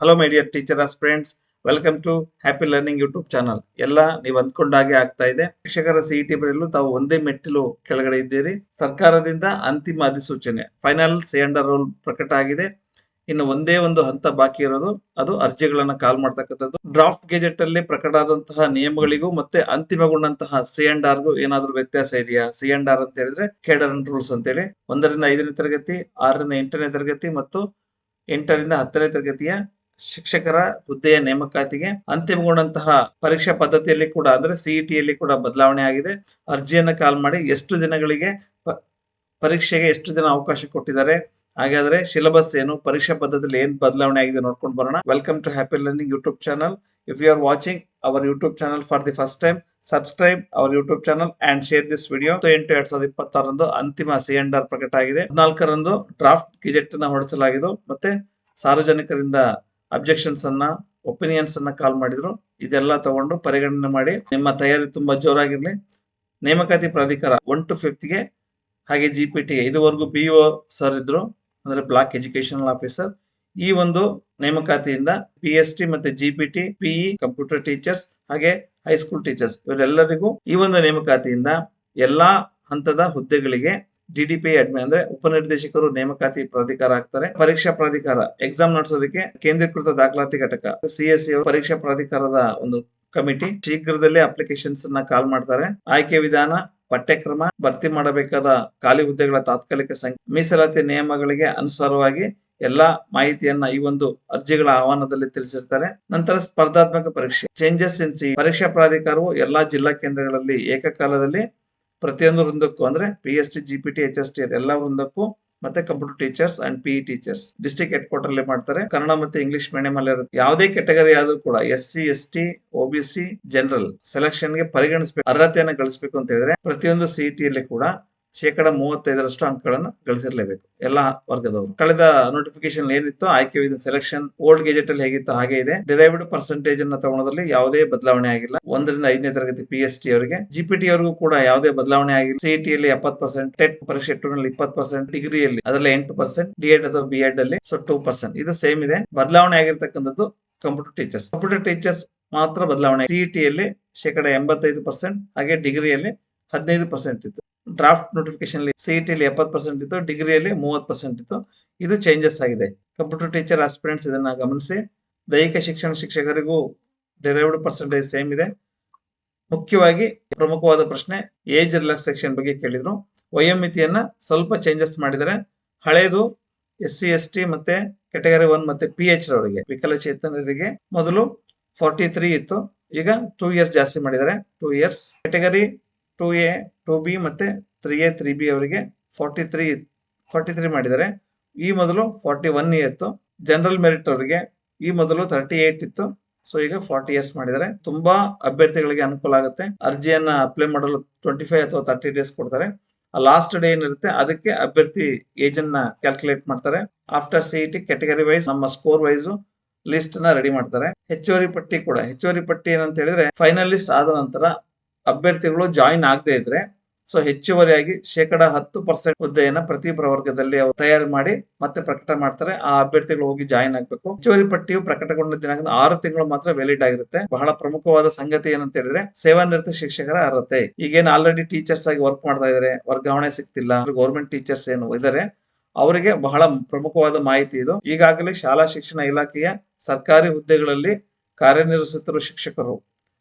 Hello my dear teacher aspirants, welcome to Happy Learning YouTube channel. ಎಲ್ಲ ನೀವು ಅಂದ್ಕೊಂಡಾಗೆ ಆಗ್ತಾ ಇದೆ. ಶಿಕ್ಷಕರ ಸಿಇಟಿ ಬರೆಯಲು ತಾವು ಒಂದೇ ಮೆಟ್ಟಿಲು ಕೆಳಗಡೆ ಇದ್ದೀರಿ. ಸರ್ಕಾರದಿಂದ ಅಂತಿಮ ಅಧಿಸೂಚನೆ ಫೈನಲ್ ಸಿ ಅಂಡ್ ರೋಲ್ ಪ್ರಕಟ ಆಗಿದೆ. ಇನ್ನು ಒಂದೇ ಒಂದು ಹಂತ ಬಾಕಿ ಇರೋದು, ಅದು ಅರ್ಜಿಗಳನ್ನ ಕಾಲ್ ಮಾಡ್ತಕ್ಕಂಥದ್ದು. ಡ್ರಾಫ್ಟ್ ಗೆಜೆಟ್ ಅಲ್ಲಿ ಪ್ರಕಟ ಆದಂತಹ ನಿಯಮಗಳಿಗೂ ಮತ್ತೆ ಅಂತಿಮಗೊಂಡಂತಹ ಸಿ ಅಂಡ್ ಆರ್ಗೂ ಏನಾದ್ರೂ ವ್ಯತ್ಯಾಸ ಇದೆಯಾ? ಸಿ ಅಂಡ್ ಆರ್ ಅಂತ ಹೇಳಿದ್ರೆ ಕೇಡರ್ ಅಂಡ್ ರೂಲ್ಸ್ ಅಂತೇಳಿ 1ರಿಂದ 5ನೇ ತರಗತಿ, 6ರಿಂದ 8ನೇ ತರಗತಿ ಮತ್ತು 8ರಿಂದ 10ನೇ ತರಗತಿಯ ಶಿಕ್ಷಕರ ಹುದ್ದೆಯ ನೇಮಕಾತಿಗೆ ಅಂತಿಮಗೊಂಡಂತಹ ಪರೀಕ್ಷಾ ಪದ್ಧತಿಯಲ್ಲಿ ಕೂಡ ಅಂದ್ರೆ ಸಿಇಟಿಯಲ್ಲಿ ಕೂಡ ಬದಲಾವಣೆ ಆಗಿದೆ. ಅರ್ಜಿಯನ್ನ ಕಾಲ್ ಮಾಡಿ ಎಷ್ಟು ದಿನಗಳಿಗೆ ಪರೀಕ್ಷೆಗೆ ಎಷ್ಟು ದಿನ ಅವಕಾಶ ಕೊಟ್ಟಿದ್ದಾರೆ, ಹಾಗಾದ್ರೆ ಸಿಲೆಬಸ್ ಏನು, ಪರೀಕ್ಷಾ ಪದ್ಧತಿಯಲ್ಲಿ ಏನ್ ಬದಲಾವಣೆ ಆಗಿದೆ ನೋಡ್ಕೊಂಡು ಬರೋಣ. Welcome to Happy Learning YouTube channel. If you are watching our YouTube channel for the first time, subscribe our YouTube channel and share this video. 8/2026 ಅಂತಿಮ ಸಿ ಅಂಡ್ ಆರ್ ಪ್ರಕಟ ಆಗಿದೆ. 14ರಂದು ಡ್ರಾಫ್ಟ್ ಗೆಜೆಟ್ ನ ಹೊರಡಿಸಲಾಗಿದ್ದು ಮತ್ತೆ ಸಾರ್ವಜನಿಕರಿಂದ ಅಬ್ಜೆಕ್ಷನ್ಸ್ ಅನ್ನ, opinions ಅನ್ನ ಕಾಲ್ ಮಾಡಿದ್ರು. ಇದೆಲ್ಲ ತಗೊಂಡು ಪರಿಗಣನೆ ಮಾಡಿ ನಿಮ್ಮ ತಯಾರಿ ತುಂಬಾ ಜೋರಾಗಿರ್ಲಿ. ನೇಮಕಾತಿ ಪ್ರಾಧಿಕಾರ 1 to 5th ಗೆ ಹಾಗೆ ಜಿಪಿಟಿ ಇದುವರೆಗೂ ಬಿಇಒ ಸರ್ ಇದ್ರು, ಅಂದ್ರೆ ಬ್ಲಾಕ್ ಎಜುಕೇಶನಲ್ ಆಫೀಸರ್. ಈ ಒಂದು ನೇಮಕಾತಿಯಿಂದ PST ಮತ್ತೆ ಜಿಪಿಟಿ, PE ಕಂಪ್ಯೂಟರ್ ಟೀಚರ್ಸ್ ಹಾಗೆ ಹೈಸ್ಕೂಲ್ ಟೀಚರ್ಸ್ ಇವರೆಲ್ಲರಿಗೂ ಈ ಒಂದು ನೇಮಕಾತಿಯಿಂದ ಎಲ್ಲಾ ಹಂತದ ಹುದ್ದೆಗಳಿಗೆ DDPI ಅಡ್ಮಿನ್ ಅಂದ್ರೆ ಉಪನಿರ್ದೇಶಕರು ನೇಮಕಾತಿ ಪ್ರಾಧಿಕಾರ ಆಗ್ತಾರೆ. ಪರೀಕ್ಷಾ ಪ್ರಾಧಿಕಾರ ಎಕ್ಸಾಮ್ ನಡೆಸೋದಕ್ಕೆ ಕೇಂದ್ರೀಕೃತ ದಾಖಲಾತಿ ಘಟಕ CSE ಪರೀಕ್ಷಾ ಪ್ರಾಧಿಕಾರದ ಒಂದು ಕಮಿಟಿ ಶೀಘ್ರದಲ್ಲೇ ಅಪ್ಲಿಕೇಶನ್ಸ್ ಅನ್ನ ಕಾಲ್ ಮಾಡ್ತಾರೆ. ಆಯ್ಕೆ ವಿಧಾನ, ಪಠ್ಯಕ್ರಮ, ಭರ್ತಿ ಮಾಡಬೇಕಾದ ಖಾಲಿ ಹುದ್ದೆಗಳ ತಾತ್ಕಾಲಿಕ ಸಂಖ್ಯೆ, ಮೀಸಲಾತಿ ನಿಯಮಗಳಿಗೆ ಅನುಸಾರವಾಗಿ ಎಲ್ಲಾ ಮಾಹಿತಿಯನ್ನ ಈ ಒಂದು ಅರ್ಜಿಗಳ ಆಹ್ವಾನದಲ್ಲಿ ತಿಳಿಸಿರ್ತಾರೆ. ನಂತರ ಸ್ಪರ್ಧಾತ್ಮಕ ಪರೀಕ್ಷೆ ಚೇಂಜಸ್ ಇನ್ ಸಿ ಪರೀಕ್ಷಾ ಪ್ರಾಧಿಕಾರವು ಎಲ್ಲಾ ಜಿಲ್ಲಾ ಕೇಂದ್ರಗಳಲ್ಲಿ ಏಕಕಾಲದಲ್ಲಿ ಪ್ರತಿಯೊಂದು ವೃಂದಕ್ಕೂ ಅಂದ್ರೆ PST, GPT, HST ಎಲ್ಲ ವೃಂದಕ್ಕೂ ಮತ್ತೆ computer teachers and PE teachers district head quarter ಅಲ್ಲಿ ಮಾಡ್ತಾರೆ. ಕನ್ನಡ ಮತ್ತೆ ಇಂಗ್ಲಿಷ್ ಮೀಡಿಯಂ ಅಲ್ಲಿ ಇರುತ್ತೆ. ಯಾವುದೇ ಕೆಟಗರಿ ಆದ್ರೂ ಕೂಡ SC, ST, OBC, general selection ಗೆ ಪರಿಗಣಿಸಬೇಕು, ಅರ್ಹತೆಯನ್ನು ಗಳಿಸಬೇಕು ಅಂತ ಹೇಳಿದ್ರೆ ಪ್ರತಿಯೊಂದು ಸಿಇಟಿಯಲ್ಲಿ ಕೂಡ 35% ಅಂಕಗಳನ್ನು ಗಳಿಸಿರ್ಲೇಬೇಕು ಎಲ್ಲ ವರ್ಗದವರು. ಕಳೆದ ನೋಟಿಫಿಕೇಶನ್ ಏನಿತ್ತು ಆಯ್ಕೆ ವಿಧಾನ ಸೆಲೆಕ್ಷನ್ ಓಲ್ಡ್ ಗೆಜೆಟ್ ಅಲ್ಲಿ ಹೇಗಿತ್ತು ಹಾಗೆ ಇದೆ. ಡಿರೈವ್ಡ್ ಪರ್ಸೆಂಟೇಜ್ ಅನ್ನ ತಗೊಳ್ಳೋದ್ರಲ್ಲಿ ಯಾವುದೇ ಬದಲಾವಣೆ ಆಗಿಲ್ಲ. 1ರಿಂದ 5ನೇ ತರಗತಿ PST ಅವರಿಗೆ, GPT ಅವರಿಗೂ ಕೂಡ ಯಾವುದೇ ಬದಲಾವಣೆ ಆಗಿಲ್ಲ. ಸಿಇಟಿಯಲ್ಲಿ 70%, ಟೆಟ್ ಪರೀಕ್ಷೆ 20%, ಡಿಗ್ರಿಯಲ್ಲಿ ಅದರಲ್ಲಿ 8%, D.Ed ಅಥವಾ B.Ed ಅಲ್ಲಿ 2%. ಇದು ಸೇಮ್ ಇದೆ. ಬದಲಾವಣೆ ಆಗಿರ್ತಕ್ಕಂಥದ್ದು ಕಂಪ್ಯೂಟರ್ ಟೀಚರ್ಸ್ ಮಾತ್ರ ಬದಲಾವಣೆ. ಸಿಇಟಿಯಲ್ಲಿ 85% ಹಾಗೆ ಡಿಗ್ರಿಯಲ್ಲಿ 15% ಇತ್ತು. ಡ್ರಾಫ್ಟ್ ನೋಟಿಫಿಕೇಶನ್ ಸಿಇಟಿಯಲ್ಲಿ 70% ಇತ್ತು, ಡಿಗ್ರಿಯಲ್ಲಿ 30% ಇತ್ತು. ಇದು ಚೇಂಜಸ್ ಆಗಿದೆ. ಕಂಪ್ಯೂಟರ್ ಟೀಚರ್ ಆಸ್ಪಿರೆಂಟ್ಸ್ ಇದನ್ನ ಗಮನಿಸಿ. ದೈಹಿಕ ಶಿಕ್ಷಣ ಶಿಕ್ಷಕರಿಗೂ ಡಿರೈವ್ಡ್ ಪರ್ಸೆಂಟೇಜ್ ಸೇಮ್ ಇದೆ. ಮುಖ್ಯವಾಗಿ ಪ್ರಮುಖವಾದ ಪ್ರಶ್ನೆ ಏಜ್ ರಿಲ್ಯಾಕ್ಸೇಷನ್ ಬಗ್ಗೆ ಕೇಳಿದ್ರು. ವಯೋಮಿತಿಯನ್ನ ಸ್ವಲ್ಪ ಚೇಂಜಸ್ ಮಾಡಿದರೆ. ಹಳೇದು SC, ST ಮತ್ತೆ ಕೆಟಗರಿ 1 ಮತ್ತೆ PH ರವರಿಗೆ ವಿಕಲಚೇತನರಿಗೆ ಮೊದಲು 43 ಇತ್ತು, ಈಗ 2 years ಜಾಸ್ತಿ ಮಾಡಿದ್ದಾರೆ. 2 years. ಕೆಟಗರಿ 2A, 2B ಮತ್ತೆ 3A, 3B ಅವರಿಗೆ 43 ಮಾಡಿದ್ದಾರೆ. ಈ ಮೊದಲು 41 ಇತ್ತು. ಜನರಲ್ ಮೆರಿಟ್ ಅವರಿಗೆ ಈ ಮೊದಲು 38 ಇತ್ತು, ಸೊ ಈಗ 40 years ಮಾಡಿದ್ದಾರೆ. ತುಂಬಾ ಅಭ್ಯರ್ಥಿಗಳಿಗೆ ಅನುಕೂಲ ಆಗುತ್ತೆ. ಅರ್ಜಿಯನ್ನ ಅಪ್ಲೈ ಮಾಡಲು 25 ಅಥವಾ 30 days ಕೊಡ್ತಾರೆ. ಲಾಸ್ಟ್ ಡೇ ಏನಿರುತ್ತೆ ಅದಕ್ಕೆ ಅಭ್ಯರ್ಥಿ ಏಜ್ ಅನ್ನ ಕ್ಯಾಲ್ಕುಲೇಟ್ ಮಾಡ್ತಾರೆ. ಆಫ್ಟರ್ ಸಿಇಟಿ ಕೆಟಗರಿ ವೈಸ್ ನಮ್ಮ ಸ್ಕೋರ್ ವೈಸ್ ಲಿಸ್ಟ್ ನ ರೆಡಿ ಮಾಡ್ತಾರೆ. ಹೆಚ್ಚುವರಿ ಪಟ್ಟಿ ಏನಂತ ಹೇಳಿದ್ರೆ ಫೈನಲ್ ಲಿಸ್ಟ್ ಆದ ನಂತರ ಅಭ್ಯರ್ಥಿಗಳು ಜಾಯಿನ್ ಆಗದೆ ಇದ್ರೆ ಸೊ ಹೆಚ್ಚುವರಿಯಾಗಿ 10% ಹುದ್ದೆಯನ್ನ ಪ್ರತಿ ಪ್ರವರ್ಗದಲ್ಲಿ ಅವರು ತಯಾರು ಮಾಡಿ ಮತ್ತೆ ಪ್ರಕಟ ಮಾಡ್ತಾರೆ. ಆ ಅಭ್ಯರ್ಥಿಗಳು ಹೋಗಿ ಜಾಯಿನ್ ಆಗ್ಬೇಕು. ಹೆಚ್ಚುವರಿ ಪಟ್ಟಿಯು ಪ್ರಕಟಗೊಂಡ ದಿನಾಂಕದ 6 ತಿಂಗಳು ಮಾತ್ರ ವ್ಯಾಲಿಡ್ ಆಗಿರುತ್ತೆ. ಬಹಳ ಪ್ರಮುಖವಾದ ಸಂಗತಿ ಏನಂತ ಹೇಳಿದ್ರೆ ಸೇವಾನಿರತ ಶಿಕ್ಷಕರ ಅರ್ಹತೆ. ಈಗೇನು ಆಲ್ರೆಡಿ ಟೀಚರ್ಸ್ ಆಗಿ ವರ್ಕ್ ಮಾಡ್ತಾ ಇದಾರೆ, ವರ್ಗಾವಣೆ ಸಿಗ್ತಿಲ್ಲ, ಗೌರ್ಮೆಂಟ್ ಟೀಚರ್ಸ್ ಏನು ಇದಾರೆ ಅವರಿಗೆ ಬಹಳ ಪ್ರಮುಖವಾದ ಮಾಹಿತಿ ಇದು. ಈಗಾಗಲೇ ಶಾಲಾ ಶಿಕ್ಷಣ ಇಲಾಖೆಯ ಸರ್ಕಾರಿ ಹುದ್ದೆಗಳಲ್ಲಿ ಕಾರ್ಯನಿರ್ವಹಿಸುತ್ತಿರುವ ಶಿಕ್ಷಕರು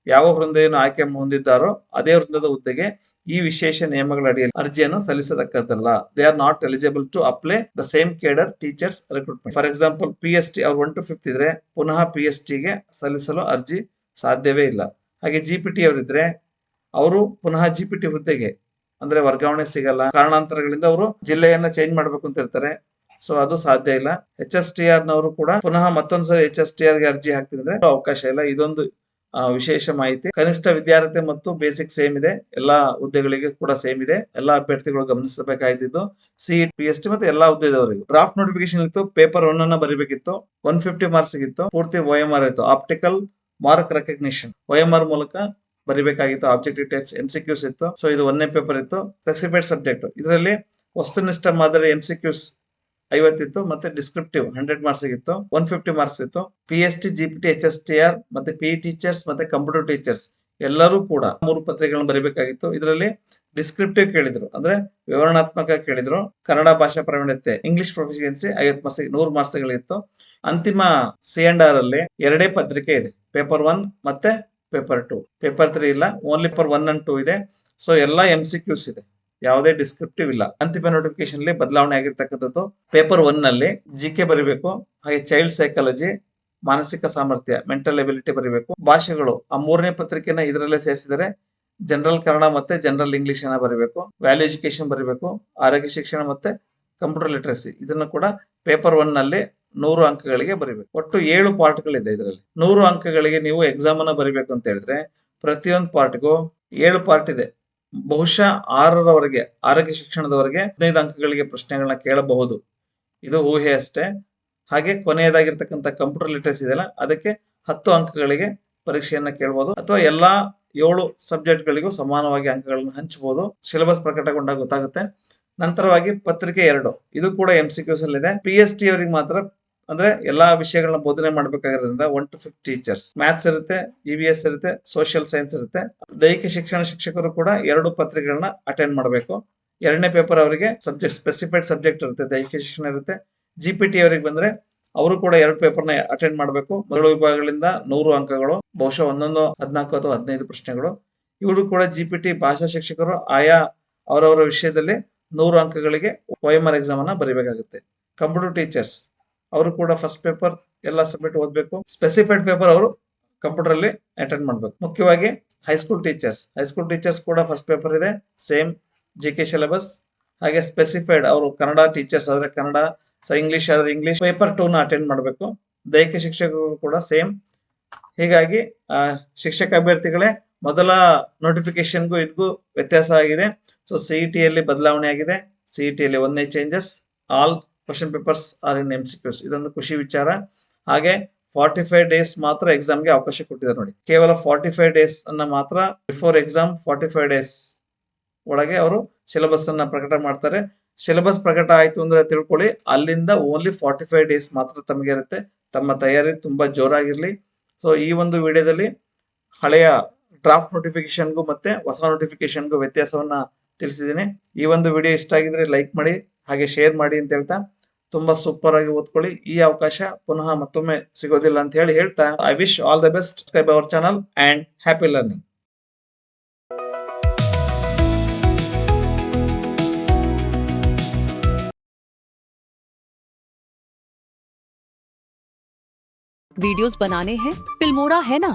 ಯಾವ ವೃಂದವನ್ನು ಆಯ್ಕೆ ಹೊಂದಿದ್ದಾರೋ ಅದೇ ವೃಂದದ ಹುದ್ದೆಗೆ ಈ ವಿಶೇಷ ನಿಯಮಗಳ ಅಡಿಯಲ್ಲಿ ಅರ್ಜಿಯನ್ನು ಸಲ್ಲಿಸತಕ್ಕದ್ದಲ್ಲ. They are not eligible to apply the same cadre teachers recruitment. For example PST ಅವ್ರು 1 to 5th ಇದ್ರೆ ಪುನಃ PST ಗೆ ಸಲ್ಲಿಸಲು ಅರ್ಜಿ ಸಾಧ್ಯವೇ ಇಲ್ಲ. ಹಾಗೆ GPT ಅವರಿದ್ರೆ ಅವರು ಪುನಃ GPT ಹುದ್ದೆಗೆ ಅಂದ್ರೆ ವರ್ಗಾವಣೆ ಸಿಗಲ್ಲ. ಕಾರಣಾಂತರಗಳಿಂದ ಅವರು ಜಿಲ್ಲೆಯನ್ನ ಚೇಂಜ್ ಮಾಡ್ಬೇಕು ಅಂತ ಇರ್ತಾರೆ, ಸೊ ಅದು ಸಾಧ್ಯ ಇಲ್ಲ. HSTR ನವರು ಕೂಡ ಪುನಃ ಮತ್ತೊಂದ್ಸರಿ HSTR ಗೆ ಅರ್ಜಿ ಹಾಕ್ತಿದ್ರೆ ಅವಕಾಶ ಇಲ್ಲ. ಇದೊಂದು ವಿಶೇಷ ಮಾಹಿತಿ. ಕನಿಷ್ಠ ವಿದ್ಯಾರ್ಥಿ ಮತ್ತು ಬೇಸಿಕ್ ಸೇಮ್ ಇದೆ, ಎಲ್ಲಾ ಹುದ್ದೆಗಳಿಗೆ ಕೂಡ ಸೇಮ್ ಇದೆ. ಎಲ್ಲಾ ಅಭ್ಯರ್ಥಿಗಳು ಗಮನಿಸಬೇಕಾಗಿದ್ದು ಸಿಇಟಿ, PST ಮತ್ತೆ ಎಲ್ಲಾ ಹುದ್ದೆದವರಿಗೆ. ಡ್ರಾಫ್ಟ್ ನೋಟಿಫಿಕೇಶನ್ ಇತ್ತು, ಪೇಪರ್ 1 ಅನ್ನ ಬರೀಬೇಕಿತ್ತು, 150 ಮಾರ್ಕ್ಸ್ ಇತ್ತು, ಪೂರ್ತಿ OMR ಇತ್ತು, ಆಪ್ಟಿಕಲ್ ಮಾರ್ಕ್ ರೆಕಗ್ನಿಷನ್ OMR ಮೂಲಕ ಬರೀಬೇಕಾಗಿತ್ತು. ಆಬ್ಜೆಕ್ಟಿವ್ ಟೈಪ್ಸ್ MCQs ಇತ್ತು. ಸೊ ಇದು 1ನೇ ಪೇಪರ್ ಇತ್ತು. ಸ್ಪೆಸಿಫೈಡ್ ಸಬ್ಜೆಕ್ಟ್ ಇದರಲ್ಲಿ ವಸ್ತುನಿಷ್ಠ ಮಾದರಿ MCQs 50 ಇತ್ತು, ಮತ್ತೆ ಡಿಸ್ಕ್ರಿಪ್ಟಿವ್ 100 ಮಾರ್ಕ್ಸ್ ಇತ್ತು, 150 ಮಾರ್ಕ್ಸ್ ಇತ್ತು. PST, GPT, HSTR ಮತ್ತೆ PE ಟೀಚರ್ಸ್ ಮತ್ತೆ ಕಂಪ್ಯೂಟರ್ ಟೀಚರ್ಸ್ ಎಲ್ಲರೂ ಕೂಡ 3 ಪತ್ರಿಕೆಗಳನ್ನು ಬರೀಬೇಕಾಗಿತ್ತು. ಇದರಲ್ಲಿ ಡಿಸ್ಕ್ರಿಪ್ಟಿವ್ ಕೇಳಿದ್ರು, ಅಂದ್ರೆ ವಿವರಣಾತ್ಮಕ ಕೇಳಿದ್ರು. ಕನ್ನಡ ಭಾಷಾ ಪ್ರಾವೀಣ್ಯತೆ, ಇಂಗ್ಲಿಷ್ ಪ್ರೊಫಿಷಿಯನ್ಸಿ 50 ಮಾರ್ಕ್ಸ್, 100 ಮಾರ್ಕ್ಸ್ ಗಳಿತ್ತು. ಅಂತಿಮ C&R ಅಲ್ಲಿ ಎರಡೇ ಪತ್ರಿಕೆ ಇದೆ, ಪೇಪರ್ 1 ಮತ್ತೆ ಪೇಪರ್ 2. ಪೇಪರ್ 3 ಇಲ್ಲ, ಓನ್ಲಿ ಪೇಪರ್ 1 and 2 ಇದೆ. ಸೊ ಎಲ್ಲಾ MCQs ಇದೆ, ಯಾವುದೇ ಡಿಸ್ಕ್ರಿಪ್ಟಿವ್ ಇಲ್ಲ. ಅಂತಿಮ ನೋಟಿಫಿಕೇಶನ್ ಅಲ್ಲಿ ಬದಲಾವಣೆ ಆಗಿರ್ತಕ್ಕಂಥದ್ದು. ಪೇಪರ್ 1 ನಲ್ಲಿ GK ಬರೀಬೇಕು, ಹಾಗೆ ಚೈಲ್ಡ್ ಸೈಕಾಲಜಿ, ಮಾನಸಿಕ ಸಾಮರ್ಥ್ಯ, ಮೆಂಟಲ್ ಎಬಿಲಿಟಿ ಬರೀಬೇಕು. ಭಾಷೆಗಳು ಆ 3ನೇ ಪತ್ರಿಕೆನ ಇದರಲ್ಲೇ ಸೇರಿಸಿದರೆ ಜನರಲ್ ಕನ್ನಡ ಮತ್ತೆ ಜನರಲ್ ಇಂಗ್ಲಿಷ್ ಅನ್ನ ಬರೀಬೇಕು. ವ್ಯಾಲ್ಯೂ ಎಜುಕೇಶನ್ ಬರೀಬೇಕು, ಆರೋಗ್ಯ ಶಿಕ್ಷಣ ಮತ್ತೆ ಕಂಪ್ಯೂಟರ್ ಲಿಟರಸಿ ಇದನ್ನು ಕೂಡ ಪೇಪರ್ 1 ನಲ್ಲಿ 100 ಅಂಕಗಳಿಗೆ ಬರೀಬೇಕು. ಒಟ್ಟು 7 ಪಾರ್ಟ್ಗಳಿದೆ ಇದರಲ್ಲಿ. 100 ಅಂಕಗಳಿಗೆ ನೀವು ಎಕ್ಸಾಮ್ ಅನ್ನ ಬರೀಬೇಕು ಅಂತ ಹೇಳಿದ್ರೆ ಪ್ರತಿಯೊಂದು ಪಾರ್ಟ್ಗೂ 7 ಪಾರ್ಟ್ ಇದೆ. ಬಹುಶಃ 6ರವರೆಗೆ ಆರೋಗ್ಯ ಶಿಕ್ಷಣದವರೆಗೆ 15 ಅಂಕಗಳಿಗೆ ಪ್ರಶ್ನೆಗಳನ್ನ ಕೇಳಬಹುದು, ಇದು ಊಹೆ ಅಷ್ಟೇ. ಹಾಗೆ ಕೊನೆಯದಾಗಿರ್ತಕ್ಕಂಥ ಕಂಪ್ಯೂಟರ್ ಲಿಟರಸಿ ಇದೆಯಲ್ಲ, ಅದಕ್ಕೆ 10 ಅಂಕಗಳಿಗೆ ಪರೀಕ್ಷೆಯನ್ನ ಕೇಳಬಹುದು, ಅಥವಾ ಎಲ್ಲಾ 7 ಸಬ್ಜೆಕ್ಟ್ ಗಳಿಗೂ ಸಮಾನವಾಗಿ ಅಂಕಗಳನ್ನು ಹಂಚಬಹುದು. ಸಿಲೆಬಸ್ ಪ್ರಕಟಗೊಂಡಾಗ ಗೊತ್ತಾಗುತ್ತೆ. ನಂತರವಾಗಿ ಪತ್ರಿಕೆ 2, ಇದು ಕೂಡ MCQs ಅಲ್ಲಿ ಇದೆ. PST ಅವರಿಗೆ ಮಾತ್ರ, ಅಂದ್ರೆ ಎಲ್ಲಾ ವಿಷಯಗಳನ್ನ ಬೋಧನೆ ಮಾಡ್ಬೇಕಾಗಿರೋದ್ರಿಂದ 1 to 5 ಟೀಚರ್ಸ್, ಮ್ಯಾಥ್ಸ್ ಇರುತ್ತೆ, EVS ಇರುತ್ತೆ, ಸೋಷಿಯಲ್ ಸೈನ್ಸ್ ಇರುತ್ತೆ. ದೈಹಿಕ ಶಿಕ್ಷಣ ಶಿಕ್ಷಕರು ಕೂಡ 2 ಪತ್ರಿಕೆಗಳನ್ನ ಅಟೆಂಡ್ ಮಾಡಬೇಕು. 2ನೇ ಪೇಪರ್ ಅವರಿಗೆ ಸಬ್ಜೆಕ್ಟ್ ಸ್ಪೆಸಿಫೈಡ್ ಸಬ್ಜೆಕ್ಟ್ ಇರುತ್ತೆ, ದೈಹಿಕ ಶಿಕ್ಷಣ ಇರುತ್ತೆ. GPT ಅವರಿಗೆ ಬಂದ್ರೆ ಅವರು ಕೂಡ 2 ಪೇಪರ್ನ ಅಟೆಂಡ್ ಮಾಡಬೇಕು. ಮೊದಲ ವಿಭಾಗಗಳಿಂದ 100 ಅಂಕಗಳು, ಬಹುಶಃ ಒಂದೊಂದು 14 ಅಥವಾ 15 ಪ್ರಶ್ನೆಗಳು. ಇವರು ಕೂಡ GPT ಭಾಷಾ ಶಿಕ್ಷಕರು ಆಯಾ ಅವರವರ ವಿಷಯದಲ್ಲಿ 100 ಅಂಕಗಳಿಗೆ OMR ಎಕ್ಸಾಮ್ ಅನ್ನ ಬರೀಬೇಕಾಗುತ್ತೆ. ಕಂಪ್ಯೂಟರ್ ಟೀಚರ್ಸ್ ಅವರು ಕೂಡ ಫಸ್ಟ್ ಪೇಪರ್ ಎಲ್ಲ ಸಬ್ಜೆಕ್ಟ್ ಓದಬೇಕು. ಸ್ಪೆಸಿಫೈಡ್ ಪೇಪರ್ ಅವರು ಕಂಪ್ಯೂಟರ್ ಅಲ್ಲಿ ಅಟೆಂಡ್ ಮಾಡಬೇಕು. ಮುಖ್ಯವಾಗಿ ಹೈಸ್ಕೂಲ್ ಟೀಚರ್ಸ್ ಕೂಡ ಫಸ್ಟ್ ಪೇಪರ್ ಇದೆ, ಸೇಮ್ GK ಸಿಲೆಬಸ್. ಹಾಗೆ ಸ್ಪೆಸಿಫೈಡ್ ಅವರು ಕನ್ನಡ ಟೀಚರ್ಸ್ ಆದ್ರೆ ಕನ್ನಡ, ಇಂಗ್ಲಿಷ್ ಆದ್ರೆ ಇಂಗ್ಲಿಷ್, ಪೇಪರ್ 2 ನ ಅಟೆಂಡ್ ಮಾಡಬೇಕು. ದೈಹಿಕ ಶಿಕ್ಷಕರು ಕೂಡ ಸೇಮ್. ಹೀಗಾಗಿ ಶಿಕ್ಷಕ ಅಭ್ಯರ್ಥಿಗಳೇ, ಮೊದಲ ನೋಟಿಫಿಕೇಶನ್ಗೂ ಇದಕ್ಕೂ ವ್ಯತ್ಯಾಸ ಆಗಿದೆ. ಸೊ CET ಅಲ್ಲಿ ಬದಲಾವಣೆ ಆಗಿದೆ. CET ಅಲ್ಲಿ ಒಂದೇ changes, all question papers are in MCQs, ಇದೊಂದು ಖುಷಿ ವಿಚಾರ. ಹಾಗೆ 45 ಡೇಸ್ ಮಾತ್ರ ಎಕ್ಸಾಮ್ಗೆ ಅವಕಾಶ ಕೊಟ್ಟಿದ್ದಾರೆ ನೋಡಿ. ಕೇವಲ 45 ಡೇಸ್ ಅನ್ನ ಮಾತ್ರ, ಬಿಫೋರ್ ಎಕ್ಸಾಮ್ 45 ಡೇಸ್ ಒಳಗೆ ಅವರು ಸಿಲೆಬಸ್ ಅನ್ನ ಪ್ರಕಟ ಮಾಡ್ತಾರೆ. ಸಿಲೆಬಸ್ ಪ್ರಕಟ ಆಯ್ತು ಅಂದ್ರೆ ತಿಳ್ಕೊಳ್ಳಿ, ಅಲ್ಲಿಂದ ಓನ್ಲಿ 45 ಡೇಸ್ ಮಾತ್ರ ತಮಗೆ ಇರುತ್ತೆ. ತಮ್ಮ ತಯಾರಿ ತುಂಬಾ ಜೋರಾಗಿರ್ಲಿ. ಸೊ ಈ ಒಂದು ವಿಡಿಯೋದಲ್ಲಿ ಹಳೆಯ ಡ್ರಾಫ್ಟ್ ನೋಟಿಫಿಕೇಶನ್ಗೂ ಮತ್ತೆ ಹೊಸ ನೋಟಿಫಿಕೇಶನ್ಗೂ ವ್ಯತ್ಯಾಸವನ್ನ ತಿಳಿಸಿದ್ದೀನಿ. ಈ ಒಂದು ವಿಡಿಯೋ ಇಷ್ಟ ಆಗಿದ್ರೆ ಲೈಕ್ ಮಾಡಿ, ಹಾಗೆ ಶೇರ್ ಮಾಡಿ ಅಂತ ಹೇಳ್ತಾ, ತುಂಬಾ ಸೂಪರ್ ಆಗಿ ಓದ್ಕೊಳ್ಳಿ. ಈ ಅವಕಾಶ ಪುನಃ ಮತ್ತೊಮ್ಮೆ ಸಿಗೋದಿಲ್ಲ ಅಂತ ಹೇಳ್ತಾ, I wish all the best. Subscribe our channel and happy learning. Videos बनाने हैं, फिल्मोरा है ना।